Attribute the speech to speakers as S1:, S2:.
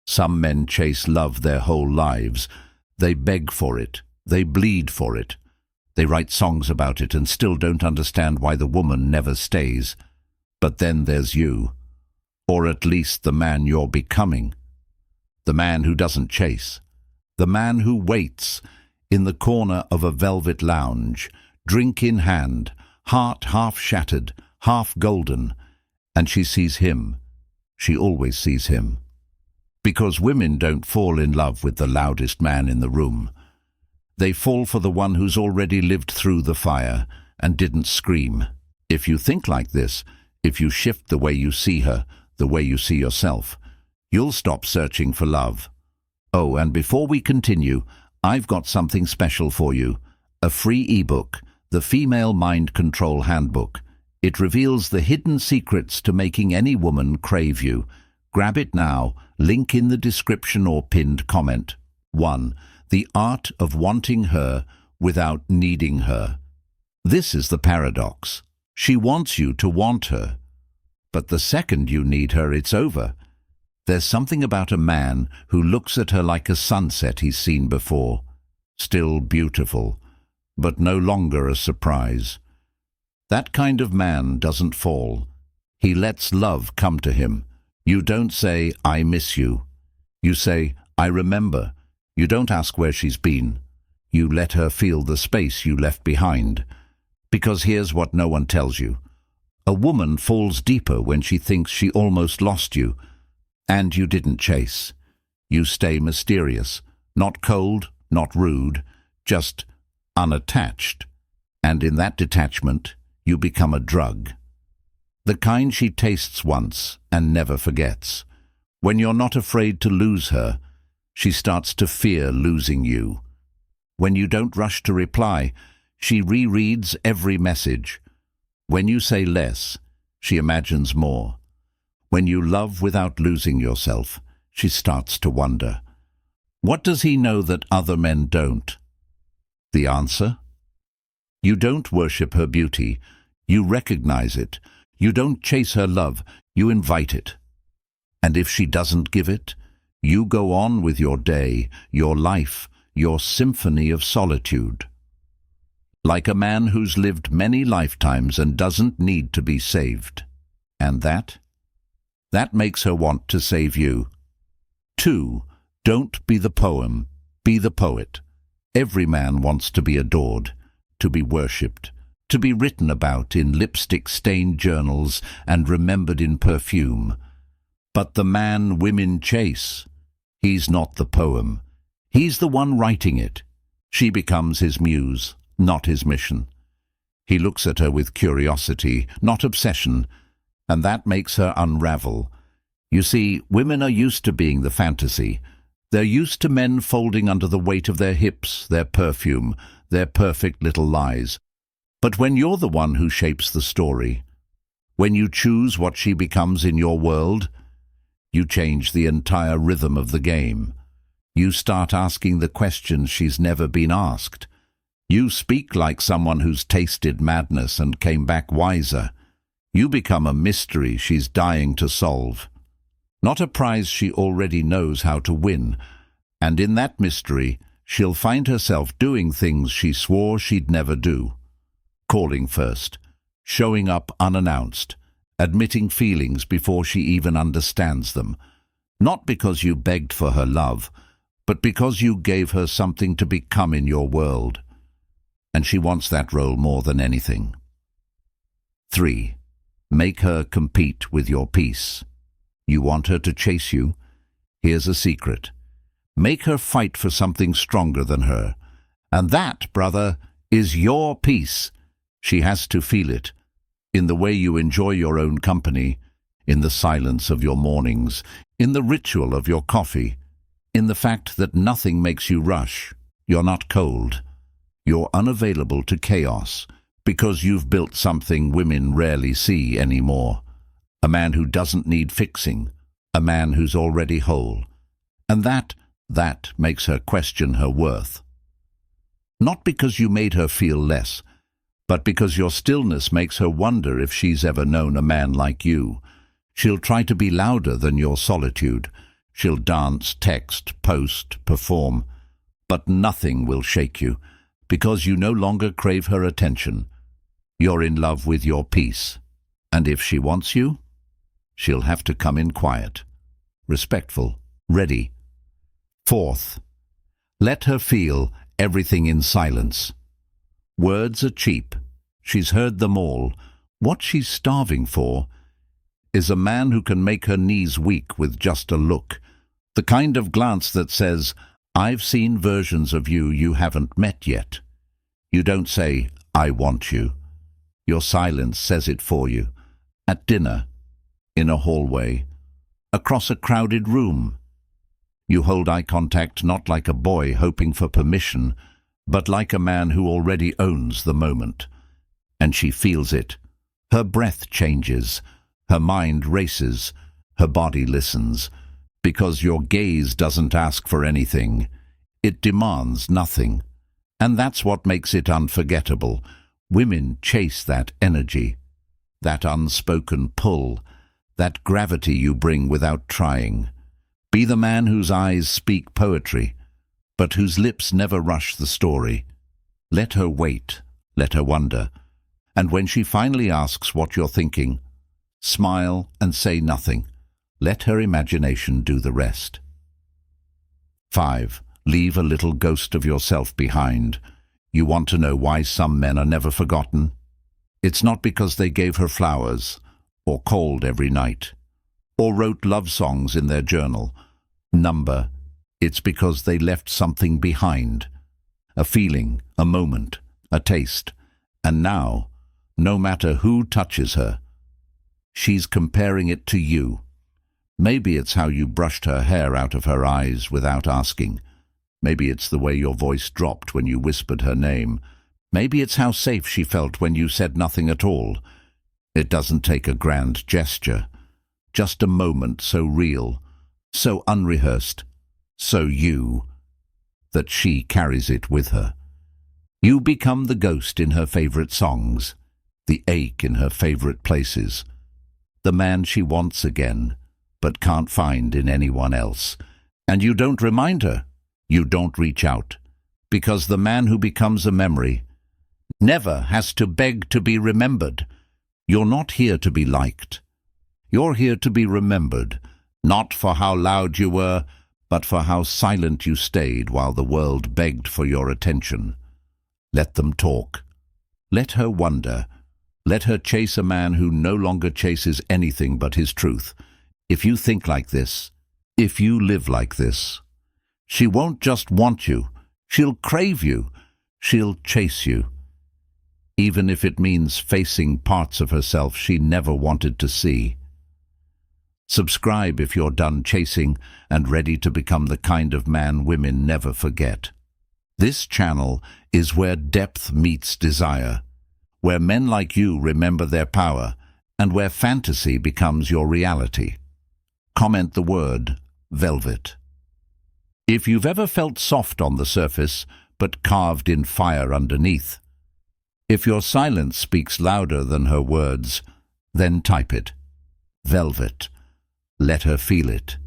S1: Some men chase love their whole lives. They beg for it. They bleed for it. They write songs about it and still don't understand why the woman never stays. But then there's you. Or at least the man you're becoming. The man who doesn't chase. The man who waits in the corner of a velvet lounge, drink in hand, heart half shattered, half golden, and she sees him. She always sees him. Because women don't fall in love with the loudest man in the room. They fall for the one who's already lived through the fire and didn't scream. If you think like this, if you shift the way you see her, the way you see yourself, you'll stop searching for love. Oh, and before we continue, I've got something special for you. A free ebook, the Female Mind Control Handbook. It reveals the hidden secrets to making any woman crave you. Grab it now, link in the description or pinned comment. 1. The art of wanting her without needing her. This is the paradox. She wants you to want her. But the second you need her, it's over. There's something about a man who looks at her like a sunset he's seen before. Still beautiful, but no longer a surprise. That kind of man doesn't fall. He lets love come to him. You don't say, "I miss you." You say, "I remember." You don't ask where she's been. You let her feel the space you left behind. Because here's what no one tells you. A woman falls deeper when she thinks she almost lost you. And you didn't chase. You stay mysterious. Not cold, not rude, just unattached. And in that detachment, you become a drug. The kind she tastes once and never forgets. When you're not afraid to lose her, she starts to fear losing you. When you don't rush to reply, she rereads every message. When you say less, she imagines more. When you love without losing yourself, she starts to wonder. What does he know that other men don't? The answer? You don't worship her beauty. You recognize it. You don't chase her love. You invite it. And if she doesn't give it, you go on with your day, your life, your symphony of solitude. Like a man who's lived many lifetimes and doesn't need to be saved. And that makes her want to save you. 2. Don't be the poem, be the poet. Every man wants to be adored, to be worshipped, to be written about in lipstick-stained journals and remembered in perfume. But the man women chase, he's not the poem. He's the one writing it. She becomes his muse, not his mission. He looks at her with curiosity, not obsession, and that makes her unravel. You see, women are used to being the fantasy. They're used to men folding under the weight of their hips, their perfume, their perfect little lies. But when you're the one who shapes the story, when you choose what she becomes in your world, you change the entire rhythm of the game. You start asking the questions she's never been asked. You speak like someone who's tasted madness and came back wiser. You become a mystery she's dying to solve. Not a prize she already knows how to win. And in that mystery, she'll find herself doing things she swore she'd never do. Calling first, showing up unannounced, admitting feelings before she even understands them. Not because you begged for her love, but because you gave her something to become in your world. And she wants that role more than anything. 3. Make her compete with your peace. You want her to chase you? Here's a secret. Make her fight for something stronger than her. And that, brother, is your peace. She has to feel it. In the way you enjoy your own company, in the silence of your mornings, in the ritual of your coffee, in the fact that nothing makes you rush. You're not cold. You're unavailable to chaos, because you've built something women rarely see anymore. A man who doesn't need fixing, a man who's already whole. And that makes her question her worth. Not because you made her feel less, but because your stillness makes her wonder if she's ever known a man like you. She'll try to be louder than your solitude. She'll dance, text, post, perform, but nothing will shake you, because you no longer crave her attention. You're in love with your peace, and if she wants you, she'll have to come in quiet, respectful, ready. Fourth, let her feel everything in silence. Words are cheap. She's heard them all. What she's starving for is a man who can make her knees weak with just a look, the kind of glance that says, "I've seen versions of you you haven't met yet." You don't say, "I want you." Your silence says it for you. At dinner, in a hallway, across a crowded room. You hold eye contact not like a boy hoping for permission, but like a man who already owns the moment. And she feels it. Her breath changes, her mind races, her body listens, because your gaze doesn't ask for anything. It demands nothing. And that's what makes it unforgettable. Women chase that energy, that unspoken pull, that gravity you bring without trying. Be the man whose eyes speak poetry, but whose lips never rush the story. Let her wait, let her wonder, and when she finally asks what you're thinking, smile and say nothing. Let her imagination do the rest. 5. Leave a little ghost of yourself behind. You want to know why some men are never forgotten? It's not because they gave her flowers, or called every night, or wrote love songs in their journal. It's because they left something behind. A feeling, a moment, a taste. And now, no matter who touches her, she's comparing it to you. Maybe it's how you brushed her hair out of her eyes without asking. Maybe it's the way your voice dropped when you whispered her name. Maybe it's how safe she felt when you said nothing at all. It doesn't take a grand gesture. Just a moment so real, so unrehearsed, so you, that she carries it with her. You become the ghost in her favorite songs, the ache in her favorite places, the man she wants again, but can't find in anyone else. And you don't remind her. You don't reach out, because the man who becomes a memory never has to beg to be remembered. You're not here to be liked. You're here to be remembered, not for how loud you were, but for how silent you stayed while the world begged for your attention. Let them talk. Let her wonder. Let her chase a man who no longer chases anything but his truth. If you think like this, if you live like this, she won't just want you, she'll crave you, she'll chase you. Even if it means facing parts of herself she never wanted to see. Subscribe if you're done chasing and ready to become the kind of man women never forget. This channel is where depth meets desire, where men like you remember their power, and where fantasy becomes your reality. Comment the word velvet. If you've ever felt soft on the surface, but carved in fire underneath, if your silence speaks louder than her words, then type it. Velvet. Let her feel it.